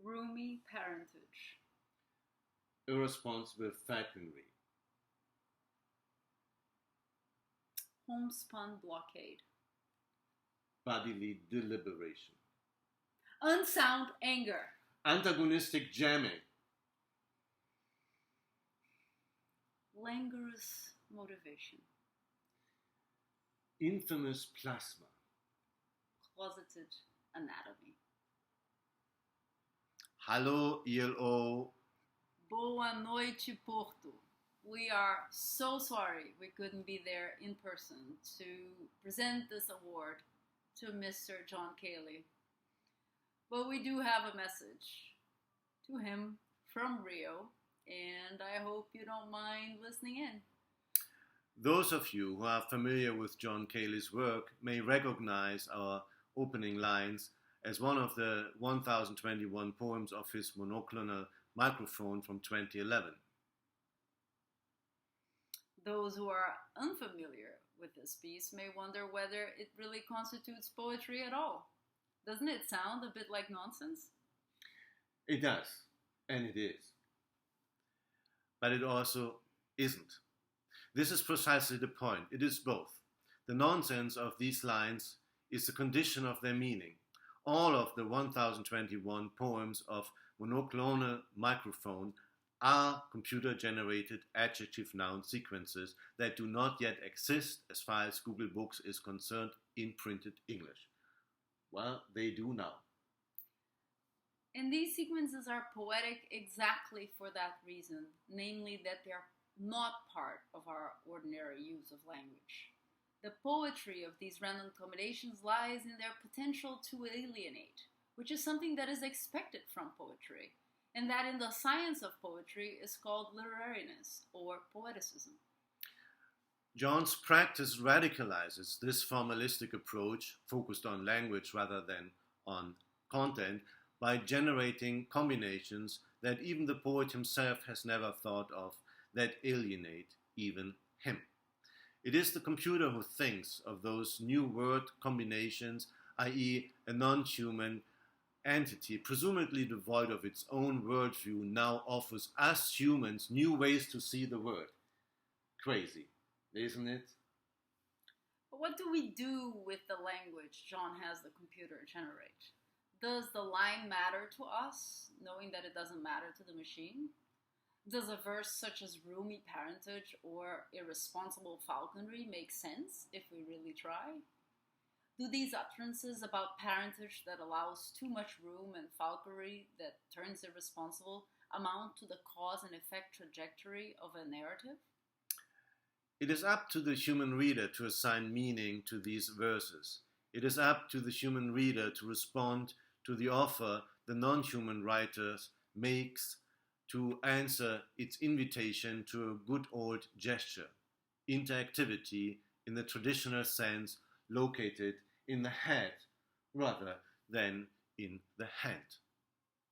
Roomy parentage. Irresponsible falconry. Homespun blockade. Bodily deliberation. Unsound anger. Antagonistic jamming. Languorous motivation. Infamous plasma. Closeted anatomy. Hallo ILO. Boa noite, Porto. We are so sorry we couldn't be there in person to present this award to Mr. John Cayley. But we do have a message to him from Rio, and I hope you don't mind listening in. Those of you who are familiar with John Cayley's work may recognize our opening lines as one of the 1021 poems of his monoclonal microphone from 2011. Those who are unfamiliar with this piece may wonder whether it really constitutes poetry at all. Doesn't it sound a bit like nonsense? It does, and it is. But it also isn't. This is precisely the point. It is both. The nonsense of these lines is the condition of their meaning. All of the 1021 poems of monoclonal microphone are computer-generated adjective-noun sequences that do not yet exist as far as Google Books is concerned in printed English. Well, they do now. And these sequences are poetic exactly for that reason, namely that they are not part of our ordinary use of language. The poetry of these random combinations lies in their potential to alienate, which is something that is expected from poetry, and that in the science of poetry is called literariness or poeticism. John's practice radicalizes this formalistic approach, focused on language rather than on content, by generating combinations that even the poet himself has never thought of, that alienate even him. It is the computer who thinks of those new word combinations, i.e. a non-human entity, presumably devoid of its own worldview, now offers us humans new ways to see the world. Crazy, isn't it? But what do we do with the language John has the computer generate? Does the line matter to us, knowing that it doesn't matter to the machine? Does a verse such as roomy parentage or irresponsible falconry make sense if we really try? Do these utterances about parentage that allows too much room and falconry that turns irresponsible amount to the cause and effect trajectory of a narrative? It is up to the human reader to assign meaning to these verses. It is up to the human reader to respond to the offer the non-human writer makes to answer its invitation to a good old gesture, interactivity in the traditional sense located in the head rather than in the hand.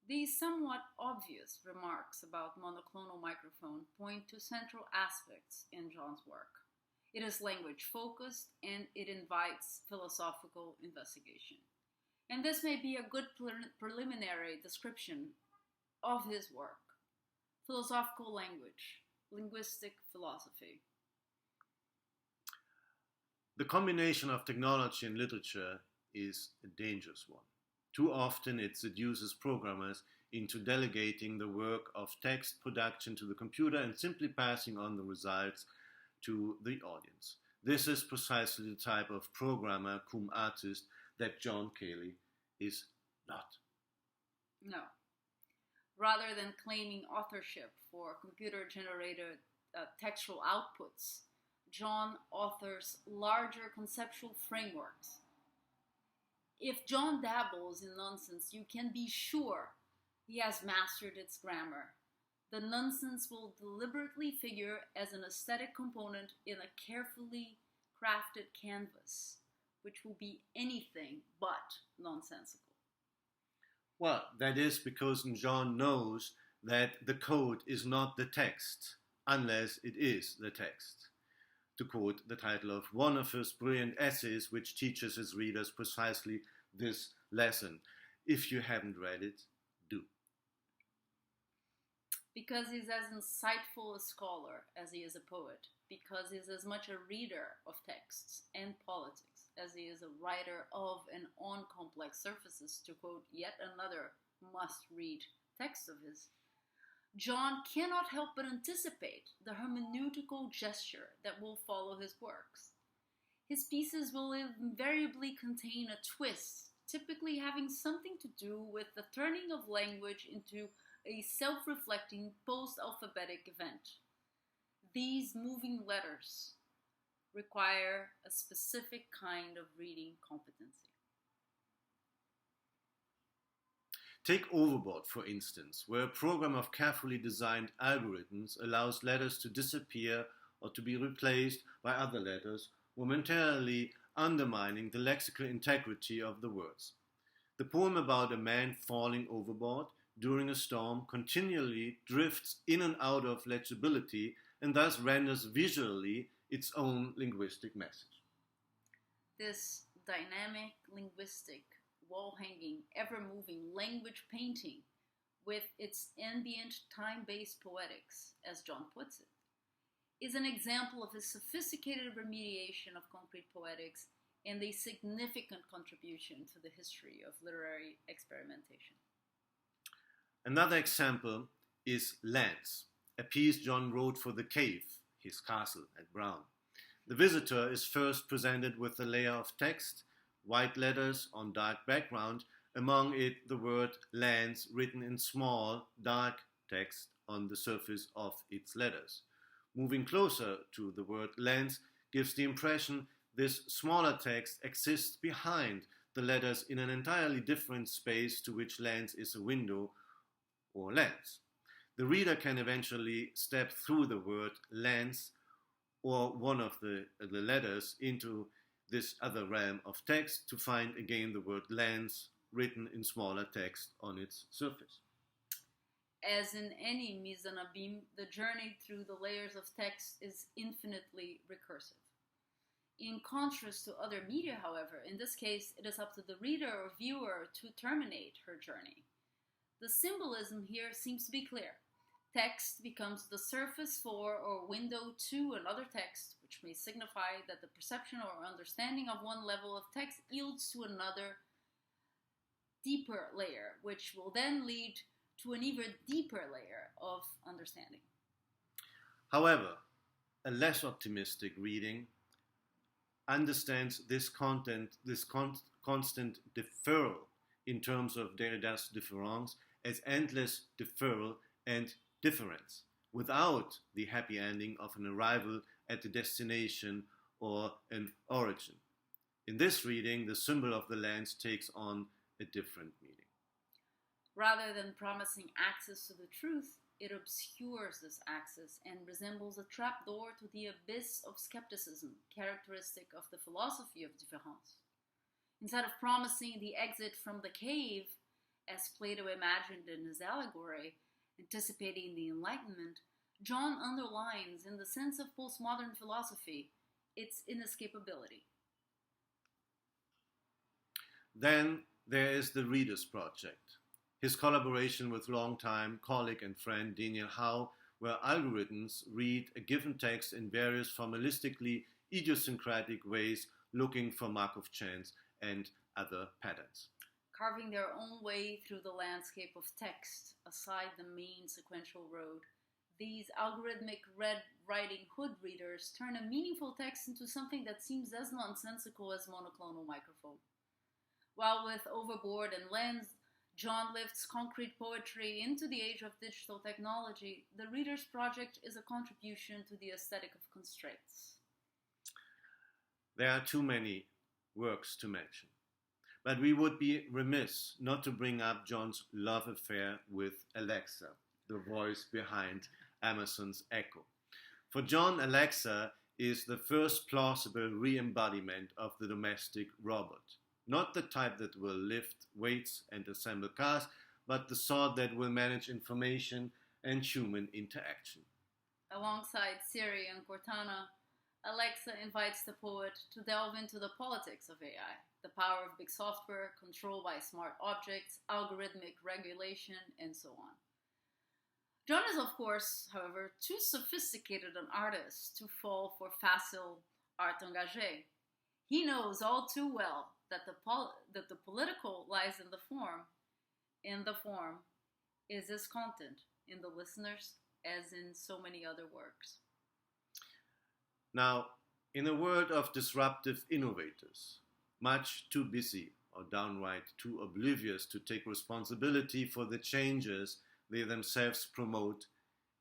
These somewhat obvious remarks about monoclonal microphone point to central aspects in John's work. It is language focused and it invites philosophical investigation. And this may be a good preliminary description of his work. Philosophical language, linguistic philosophy. The combination of technology and literature is a dangerous one. Too often it seduces programmers into delegating the work of text production to the computer and simply passing on the results to the audience. This is precisely the type of programmer cum artist that John Cayley is not. No. Rather than claiming authorship for computer-generated textual outputs, John authors larger conceptual frameworks. If John dabbles in nonsense, you can be sure he has mastered its grammar. The nonsense will deliberately figure as an aesthetic component in a carefully crafted canvas, which will be anything but nonsensical. Well, that is because John knows that the code is not the text, unless it is the text. To quote the title of one of his brilliant essays, which teaches his readers precisely this lesson. If you haven't read it, do. because he's as insightful a scholar as he is a poet, because he's as much a reader of texts and politics as he is a writer of and on complex surfaces, to quote yet another must-read text of his. John cannot help but anticipate the hermeneutical gesture that will follow his works. His pieces will invariably contain a twist, typically having something to do with the turning of language into a self-reflecting post-alphabetic event. These moving letters require a specific kind of reading competency. Take Overboard, for instance, where a program of carefully designed algorithms allows letters to disappear or to be replaced by other letters, momentarily undermining the lexical integrity of the words. The poem about a man falling overboard during a storm continually drifts in and out of legibility and thus renders visually its own linguistic message. This dynamic, linguistic, wall-hanging, ever-moving language painting with its ambient, time-based poetics, as John puts it, is an example of his sophisticated remediation of concrete poetics and a significant contribution to the history of literary experimentation. Another example is Lands, a piece John wrote for the Cave, his castle at Brown. The visitor is first presented with a layer of text, white letters on dark background, among it the word Lands written in small, dark text on the surface of its letters. Moving closer to the word Lands gives the impression this smaller text exists behind the letters in an entirely different space to which Lands is a window or lens. The reader can eventually step through the word Lands or one of the letters into this other realm of text to find again the word Lands written in smaller text on its surface. As in any mise en abîme, the journey through the layers of text is infinitely recursive. In contrast to other media, however, in this case, it is up to the reader or viewer to terminate her journey. The symbolism here seems to be clear. Text becomes the surface for or window to another text, which may signify that the perception or understanding of one level of text yields to another deeper layer, which will then lead to an even deeper layer of understanding. However, a less optimistic reading understands this content, constant deferral in terms of Derrida's différance as endless deferral and difference, without the happy ending of an arrival at the destination or an origin. In this reading, the symbol of the lands takes on a different meaning. Rather than promising access to the truth, it obscures this access and resembles a trapdoor to the abyss of skepticism, characteristic of the philosophy of différance. Instead of promising the exit from the cave, as Plato imagined in his allegory, anticipating the Enlightenment, John underlines, in the sense of postmodern philosophy, its inescapability. Then there is the Reader's Project, his collaboration with longtime colleague and friend Daniel Howe, where algorithms read a given text in various formalistically idiosyncratic ways, looking for Markov chains and other patterns. Carving their own way through the landscape of text, aside the main sequential road, these algorithmic red riding hood readers turn a meaningful text into something that seems as nonsensical as monoclonal microphone. While with Overboard and Lens, John lifts concrete poetry into the age of digital technology, the Reader's Project is a contribution to the aesthetic of constraints. There are too many works to mention, but we would be remiss not to bring up John's love affair with Alexa, the voice behind Amazon's Echo. For John, Alexa is the first plausible re-embodiment of the domestic robot. Not the type that will lift weights and assemble cars, but the sort that will manage information and human interaction. Alongside Siri and Cortana, Alexa invites the poet to delve into the politics of AI, the power of big software, control by smart objects, algorithmic regulation, and so on. John is, of course, however, too sophisticated an artist to fall for facile art engagé. He knows all too well that the political lies in the form. In the form is as content in the listeners as in so many other works. Now, in a world of disruptive innovators, much too busy or downright too oblivious to take responsibility for the changes they themselves promote,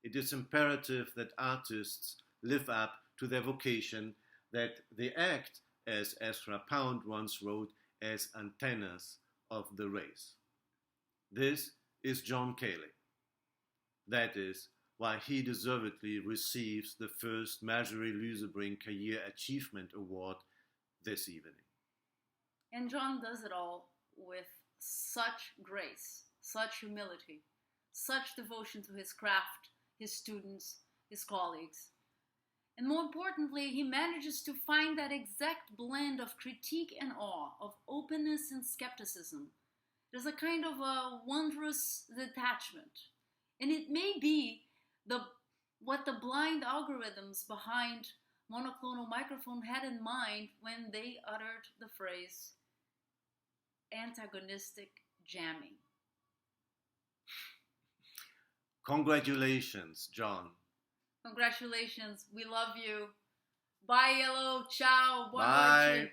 it is imperative that artists live up to their vocation, that they act, as Ezra Pound once wrote, as antennas of the race. This is John Cayley. That is why he deservedly receives the first Marjorie Luesebrink Career Achievement Award this evening. And John does it all with such grace, such humility, such devotion to his craft, his students, his colleagues. And more importantly, he manages to find that exact blend of critique and awe, of openness and skepticism. There's a kind of a wondrous detachment. And it may be what the blind algorithms behind monoclonal microphone had in mind when they uttered the phrase antagonistic jamming. Congratulations, John. Congratulations. We love you. Bye, Yellow. Ciao. Boa Bye. noite.